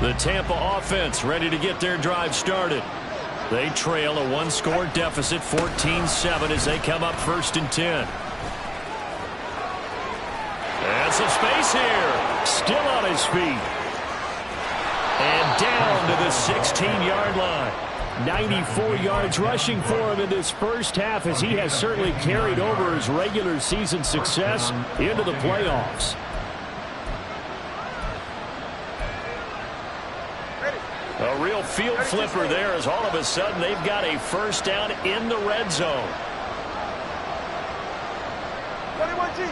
The Tampa offense ready to get their drive started. They trail a one-score deficit, 14-7, as they come up 1st and 10. And some space here. Still on his feet. And down to the 16-yard line. 94 yards rushing for him in this first half, as he has certainly carried over his regular season success into the playoffs. A real field flipper there, as all of a sudden they've got a first down in the red zone. 21G.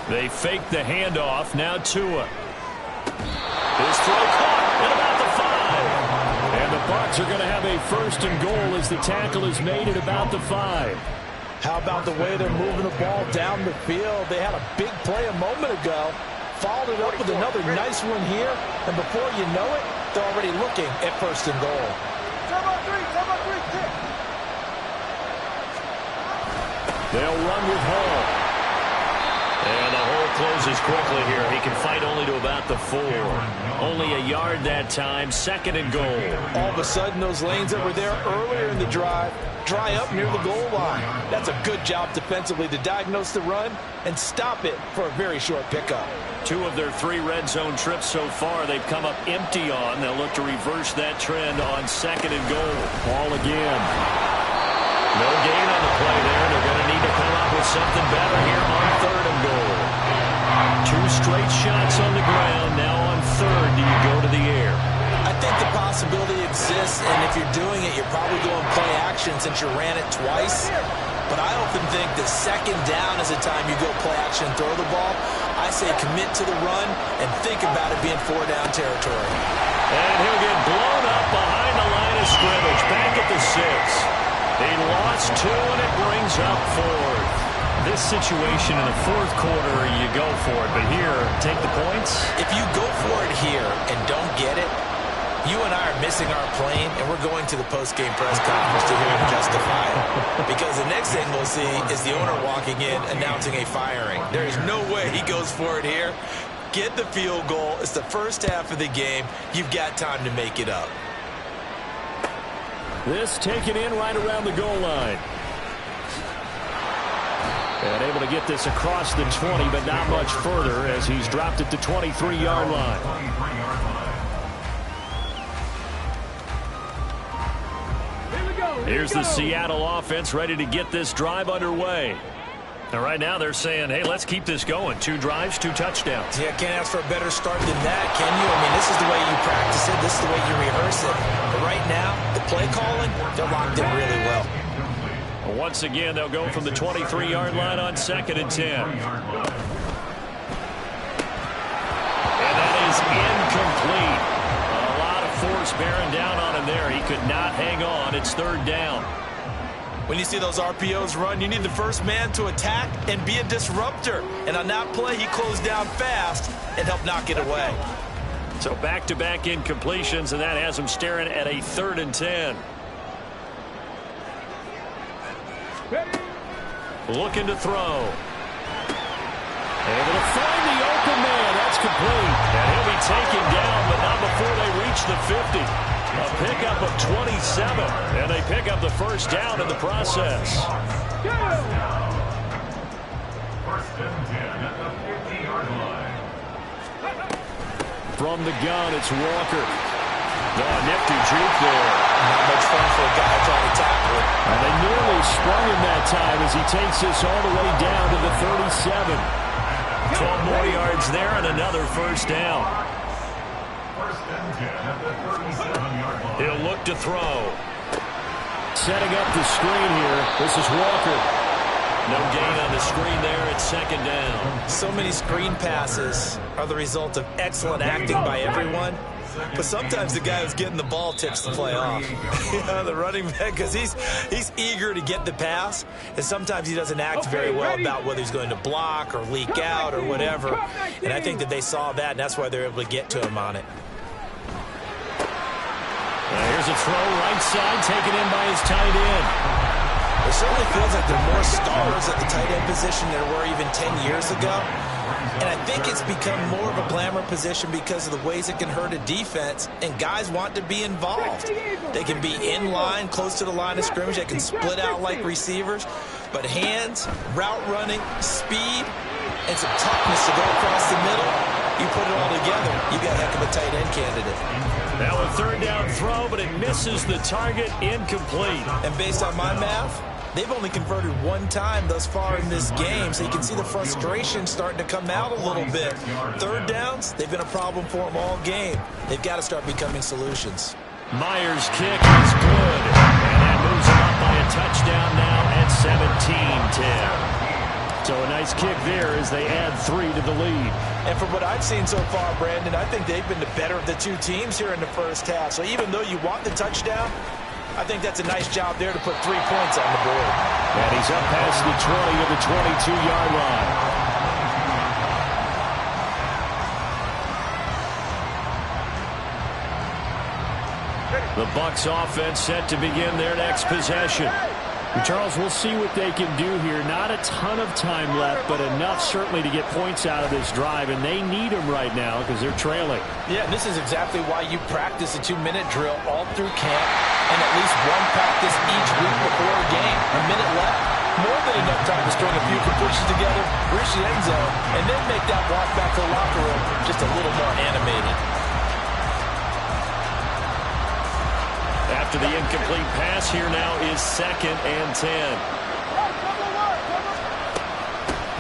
They fake the handoff. Now Tua. His throw caught at about the 5. And the Bucs are going to have a 1st and goal as the tackle is made at about the 5. How about the way they're moving the ball down the field? They had a big play a moment ago. Followed it up with another nice one here. And before you know it, they're already looking at 1st and goal. They'll run with Hall. And the hole closes quickly here. He can fight only to about the 4. Only a yard that time. 2nd and goal. All of a sudden, those lanes that were there earlier in the drive dry up near the goal line. That's a good job defensively to diagnose the run and stop it for a very short pickup. 2 of their 3 red zone trips so far they've come up empty on. They'll look to reverse that trend on 2nd and goal. Ball again. No gain on the play there. They're going to need to come up with something better here on 3rd and goal. 2 straight shots on the ground. Now on 3rd, do you go to the air? I think the possibility exists, and if you're doing it, you're probably going play action since you ran it twice. But I often think that 2nd down is the time you go play action and throw the ball. I say commit to the run and think about it being 4-down territory. And he'll get blown up behind the line of scrimmage. Back at the 6. He lost 2, and it brings up 4th. This situation in the 4th quarter, you go for it. But here, take the points. If you go for it here and don't get it, you and I are missing our plane, and we're going to the post-game press conference to hear him justify it. Because the next thing we'll see is the owner walking in announcing a firing. There is no way he goes for it here. Get the field goal. It's the first half of the game. You've got time to make it up. This taken in right around the goal line. And able to get this across the 20, but not much further as he's dropped at the 23-yard line. Here's the Seattle offense ready to get this drive underway. And right now they're saying, hey, let's keep this going. 2 drives, 2 touchdowns. Yeah, can't ask for a better start than that, can you? I mean, this is the way you practice it. This is the way you rehearse it. But right now, the play calling, they're locked in really well. Once again, they'll go from the 23-yard line on 2nd and 10. And that is incomplete. A lot of force bearing down on him there. He could not hang on. It's 3rd down. When you see those RPOs run, you need the first man to attack and be a disruptor. And on that play, he closed down fast and helped knock it away. So back-to-back incompletions, and that has him staring at a 3rd and 10. Looking to throw. Able to find the open man. That's complete. And he'll be taken down, but not before they reach the 50. A pickup of 27, and they pick up the first down in the process. From the gun, it's Walker. Oh, nifty juke there. Not much fun for a guy trying to tackle it. And they nearly sprung him that time as he takes this all the way down to the 37. 12 more yards there and another first down. He'll look to throw. Setting up the screen here. This is Walker. No gain on the screen there at 2nd down. So many screen passes are the result of excellent acting by everyone. But sometimes the guy who's getting the ball tips the play off. The running back, because he's eager to get the pass, and sometimes he doesn't act very well about whether he's going to block or leak out or whatever. And I think that they saw that, and that's why they're able to get to him on it. Here's a throw right side, taken in by his tight end. It certainly feels like there are more stars at the tight end position than there were even 10 years ago. And I think it's become more of a glamour position because of the ways it can hurt a defense, and guys want to be involved. They can be in line, close to the line of scrimmage. They can split out like receivers. But hands, route running, speed, and some toughness to go across the middle, you put it all together, you got a heck of a tight end candidate. Now a third down throw, but it misses the target, incomplete. And based on my math, they've only converted one time thus far in this game, so you can see the frustration starting to come out a little bit. Third downs, they've been a problem for them all game. They've got to start becoming solutions. Myers' kick is good, and that moves them up by a touchdown now at 17-10. So a nice kick there as they add 3 to the lead. And from what I've seen so far, Brandon, I think they've been the better of the two teams here in the first half. So even though you want the touchdown, I think that's a nice job there to put 3 points on the board. And he's up past the 20 to the 22-yard line. The Bucs offense set to begin their next possession. Charles, we'll see what they can do here. Not a ton of time left, but enough certainly to get points out of this drive, and they need them right now because they're trailing. Yeah, and this is exactly why you practice a 2-minute drill all through camp and at least one practice each week before a game. A minute left, more than enough time to string a few completions together, reach the end zone, and then make that walk back to the locker room just a little more animated. After the incomplete pass, here now is 2nd and 10.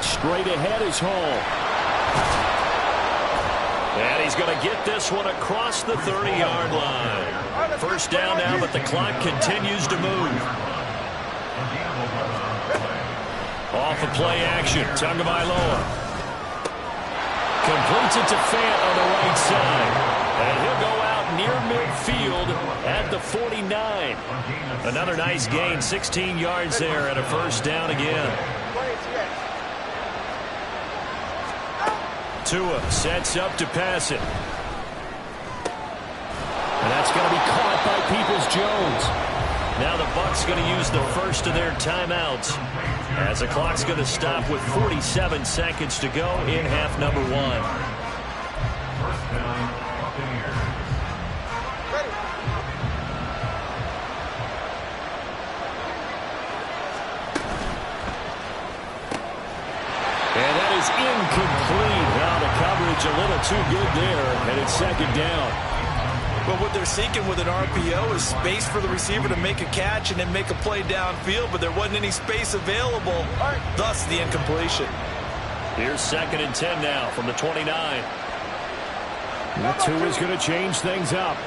Straight ahead is Hall. And he's going to get this one across the 30-yard line. First down now, but the clock continues to move. Off of play action, Tagovailoa completes it to Fant on the right side. And he'll go out near midfield at the 49. Another nice gain, 16 yards there, and a first down again. Tua sets up to pass it. And that's going to be caught by Peoples-Jones. Now the Bucs going to use the first of their timeouts as the clock's going to stop with 47 seconds to go in half number 1. And that is incomplete. Now the coverage a little too good there, and it's 2nd down. But what they're seeking with an RPO is space for the receiver to make a catch and then make a play downfield, but there wasn't any space available, thus the incompletion. Here's 2nd and 10 now from the 29. That two is going to change things up.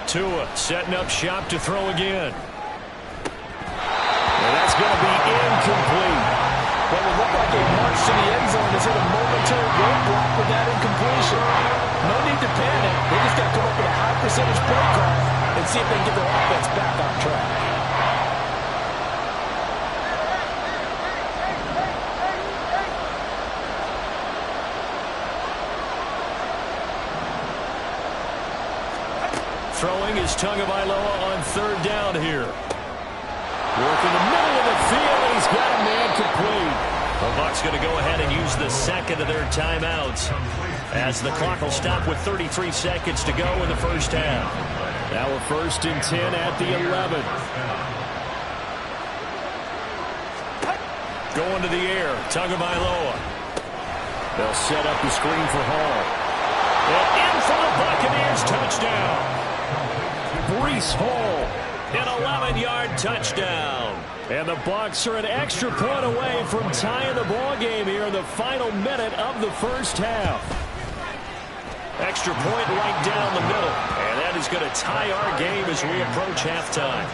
Tua setting up shop to throw again. And that's going to be incomplete. What would look like a march to the end zone is hit a momentary roadblock with that incompletion. No need to panic. They just got to come up with a high percentage play call and see if they can get their offense back on track. Throwing is Tagovailoa on 3rd down here. Working the middle of the field, and he's got a man complete. The Bucs going to go ahead and use the 2nd of their timeouts as the clock will stop with 33 seconds to go in the first half. Now a 1st and 10 at the 11. Going to the air, Tagovailoa. They'll set up the screen for Hall. And in for the Buccaneers, touchdown. Breece Hall. An 11-yard touchdown. And the Bucs are an extra point away from tying the ball game here in the final minute of the first half. Extra point right down the middle. And that is going to tie our game as we approach halftime.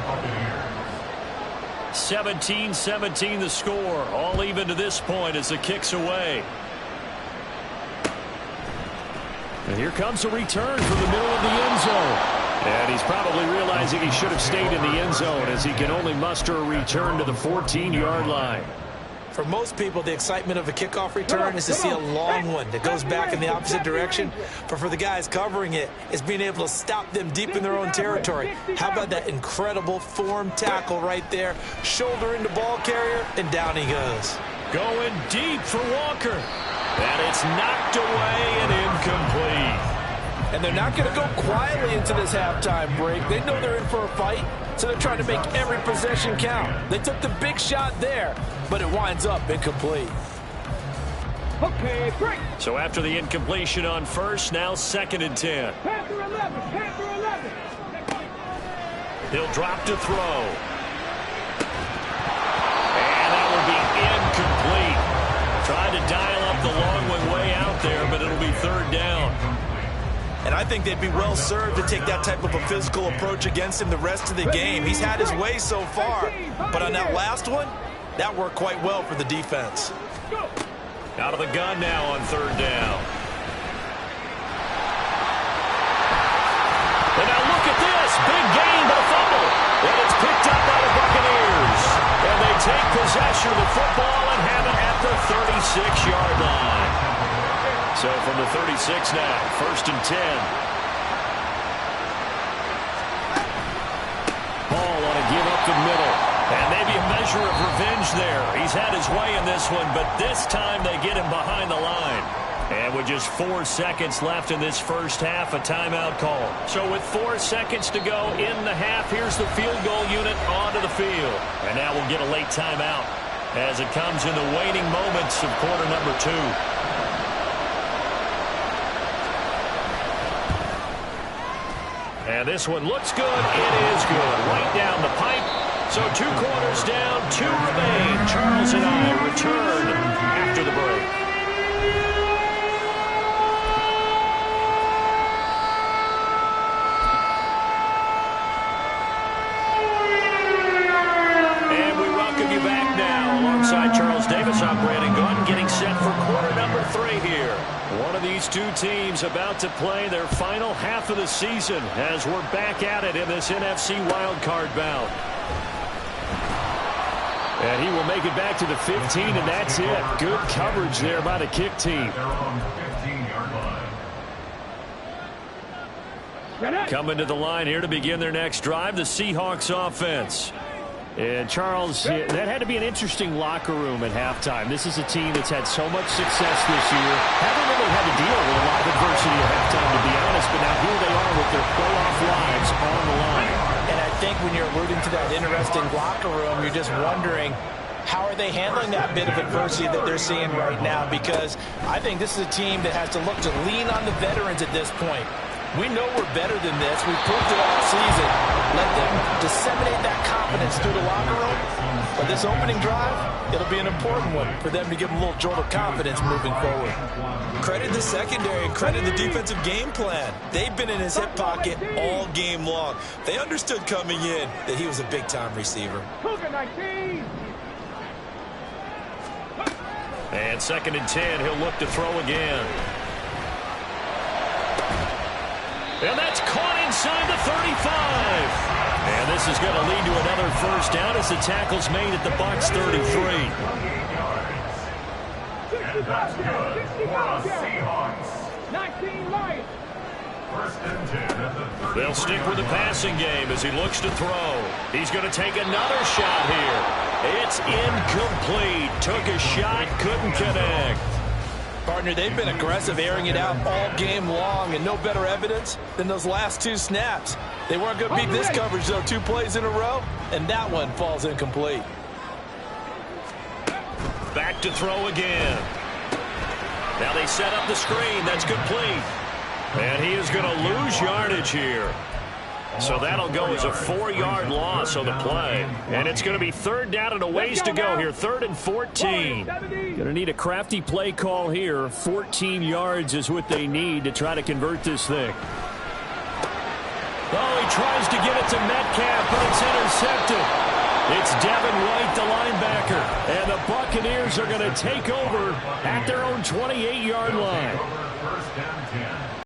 Buccaneers. 17-17 the score. All even to this point as the kick's away. And here comes a return from the middle of the end zone. And he's probably realizing he should have stayed in the end zone as he can only muster a return to the 14-yard line. For most people, the excitement of a kickoff return is to see a long one that goes back in the opposite direction. But for the guys covering it, it's being able to stop them deep in their own territory. How about that incredible form tackle right there? Shoulder into ball carrier, and down he goes. Going deep for Walker. And it's knocked away and incomplete. And they're not going to go quietly into this halftime break. They know they're in for a fight, so they're trying to make every possession count. They took the big shot there, but it winds up incomplete. Okay, break. So after the incompletion on first, now 2nd and 10. Panther 11, Panther 11. He'll drop to throw. And that will be incomplete. Tried to dial up the long way out there, but it'll be 3rd down. And I think they'd be well served to take that type of a physical approach against him the rest of the game. He's had his way so far, but on that last one, that worked quite well for the defense. Out of the gun now on 3rd down. And now look at this. Big gain, but a fumble. And it's picked up by the Buccaneers. And they take possession of the football and have it at the 36-yard line. So from the 36 now, 1st and 10. Ball on a give up the middle. And maybe a measure of revenge there. He's had his way in this one, but this time they get him behind the line. And with just 4 seconds left in this first half, a timeout call. So with 4 seconds to go in the half, here's the field goal unit onto the field. And now we'll get a late timeout as it comes in the waning moments of quarter number 2. And this one looks good. It is good. Right down the pipe. So 2 quarters down, 2 remain. Charles and I return after the break. And we welcome you back now. Alongside Charles Davis, I'm Brandon Gordon, getting set for quarter number 3 here. One of these 2 teams about to play their final half of the season as we're back at it in this NFC wildcard bout. And he will make it back to the 15, and that's it. Good coverage there by the kick team. Coming to the line here to begin their next drive, the Seahawks offense. And Charles, that had to be an interesting locker room at halftime. This is a team that's had so much success this year. Haven't really had to deal with a lot of adversity at halftime, to be honest, but now here they are with their playoff lives on the line. And I think when you're alluding to that interesting locker room, you're just wondering, how are they handling that bit of adversity that they're seeing right now? Because I think this is a team that has to look to lean on the veterans at this point. We know we're better than this. We've proved it all season. Let them disseminate that confidence through the locker room. But this opening drive, it'll be an important one for them to give them a little jolt of confidence moving forward. Credit the secondary, credit the defensive game plan. They've been in his hip pocket all game long. They understood coming in that he was a big-time receiver. And 2nd and 10, he'll look to throw again. And that's caught inside the 35. And this is going to lead to another first down as the tackle's made at the Bucs 33. And that's good for the Seahawks. 19 Lions. 1st and 10 at the 30. They'll stick with the passing game as he looks to throw. He's going to take another shot here. It's incomplete. Took a shot, couldn't connect. Partner, they've been aggressive, airing it out all game long, and no better evidence than those last 2 snaps. They weren't going to beat this coverage, though, 2 plays in a row, and that one falls incomplete. Back to throw again. Now they set up the screen. That's complete. And he is going to lose yardage here. So that'll go as a 4-yard loss on the play. And it's going to be 3rd down and a ways to go here. 3rd and 14. Going to need a crafty play call here. 14 yards is what they need to try to convert this thing. Oh, he tries to get it to Metcalf, but it's intercepted. It's Devin White, the linebacker. And the Buccaneers are going to take over at their own 28-yard line. 1st and 10.